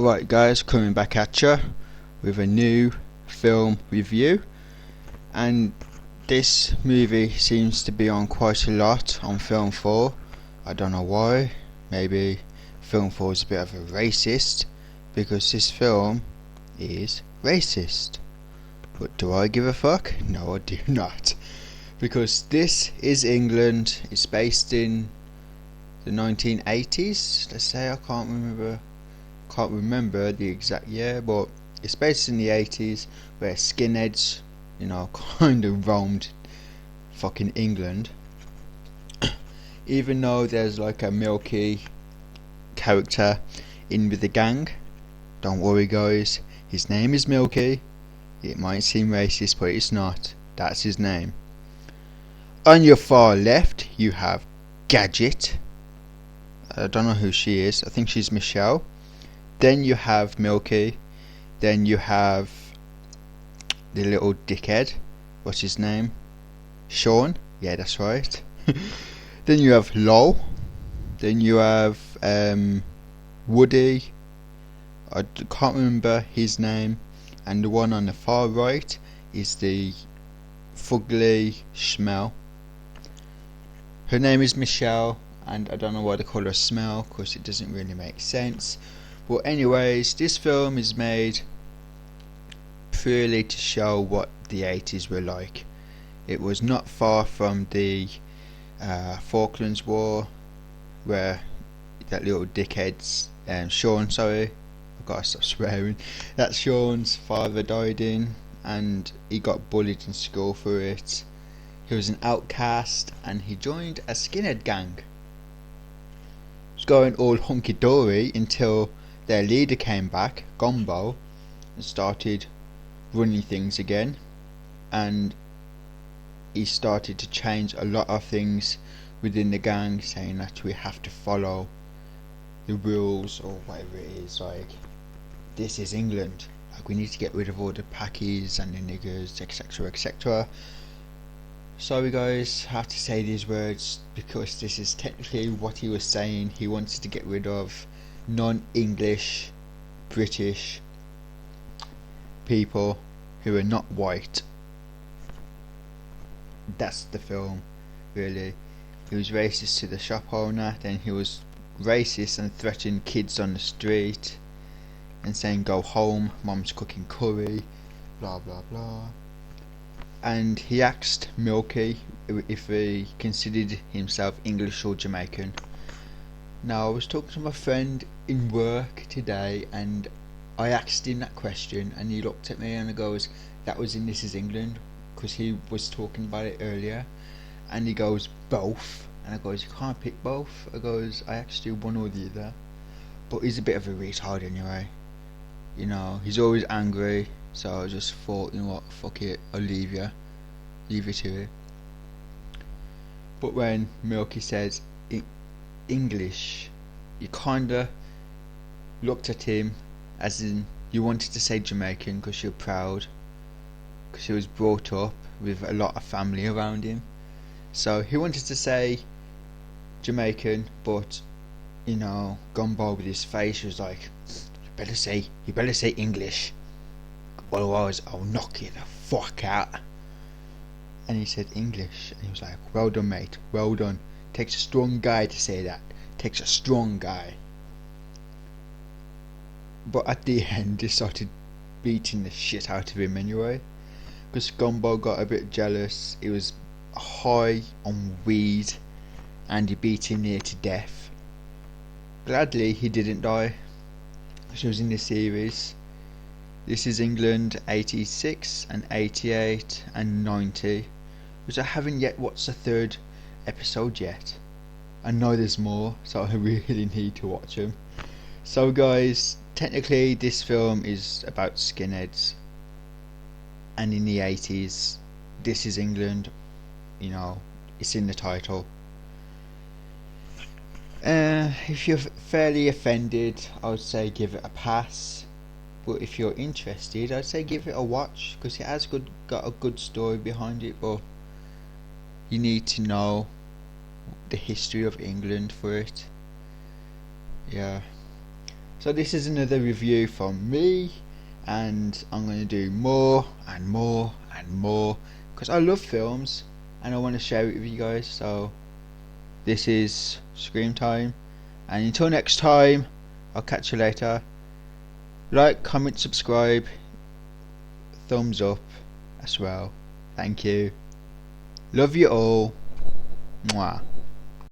Right guys, coming back at you with a new film review, and this movie seems to be on quite a lot on Film 4. I don't know why. Maybe Film 4 is a bit of a racist, because this film is racist. But do I give a fuck? No, I do not. Because this is England. It's based in the 1980s, let's say. I can't remember the exact year, but it's based in the 80s, where skinheads, kind of roamed fucking England. Even though there's like a Milky character in with the gang, don't worry guys, his name is Milky. It might seem racist, but it's not. That's his name. On your far left you have Gadget. I don't know who she is. I think she's Michelle. Then you have Milky. Then you have the little dickhead. What's his name? Sean? Yeah, that's right. Then you have Lol. Then you have Woody. I can't remember his name. And the one on the far right is the fugly Smell. Her name is Michelle, and I don't know why they call her Smell, because it doesn't really make sense. But anyways, this film is made purely to show what the 80s were like. It was not far from the Falklands War, where that little dickhead's Sean, sorry, I've got to stop swearing, that Sean's father died in, and he got bullied in school for it. He was an outcast, and he joined a skinhead gang. It was going all hunky-dory until their leader came back, Gumbo, and started running things again, and he started to change a lot of things within the gang, saying that we have to follow the rules or whatever it is. Like, this is England, like we need to get rid of all the packies and the niggers, etc, etc. Sorry guys, I have to say these words because this is technically what he was saying. He wanted to get rid of non-English British people who are not white. That's the film, really. He was racist to the shop owner, then he was racist and threatened kids on the street and saying go home, mom's cooking curry, blah blah blah. And he asked Milky if he considered himself English or Jamaican. Now, I was talking to my friend in work today, and I asked him that question, and he looked at me and he goes, that was in This Is England, because he was talking about it earlier, and he goes, both, and I goes, you can't pick both. I goes, I asked you one or the other. But he's a bit of a retard anyway, he's always angry, so I just thought, you know what, fuck it, I'll leave you to it. But when Milky says English, you kinda looked at him as in you wanted to say Jamaican because you're proud, because he was brought up with a lot of family around him. So he wanted to say Jamaican, but Gumbo with his face was like, you better say English, otherwise I'll knock you the fuck out. And he said English, and he was like, well done mate, well done. Takes a strong guy to say that. Takes a strong guy. But at the end, he started beating the shit out of him anyway, because Gumbo got a bit jealous. He was high on weed, and he beat him near to death. Gladly he didn't die. She was in the series. This is England 86 and 88 and 90, which I haven't yet watched the third episode yet. I know there's more, so I really need to watch them. So guys, technically this film is about skinheads, and in the 80s, This Is England, it's in the title. If you're fairly offended, I would say give it a pass. But if you're interested, I'd say give it a watch, because it has got a good story behind it, but you need to know the history of England for it. Yeah. So this is another review from me, and I'm going to do more and more and more because I love films and I want to share it with you guys. So this is Scream Time, and until next time, I'll catch you later. Like, comment, subscribe, thumbs up as well. Thank you. Love you all. Mwah.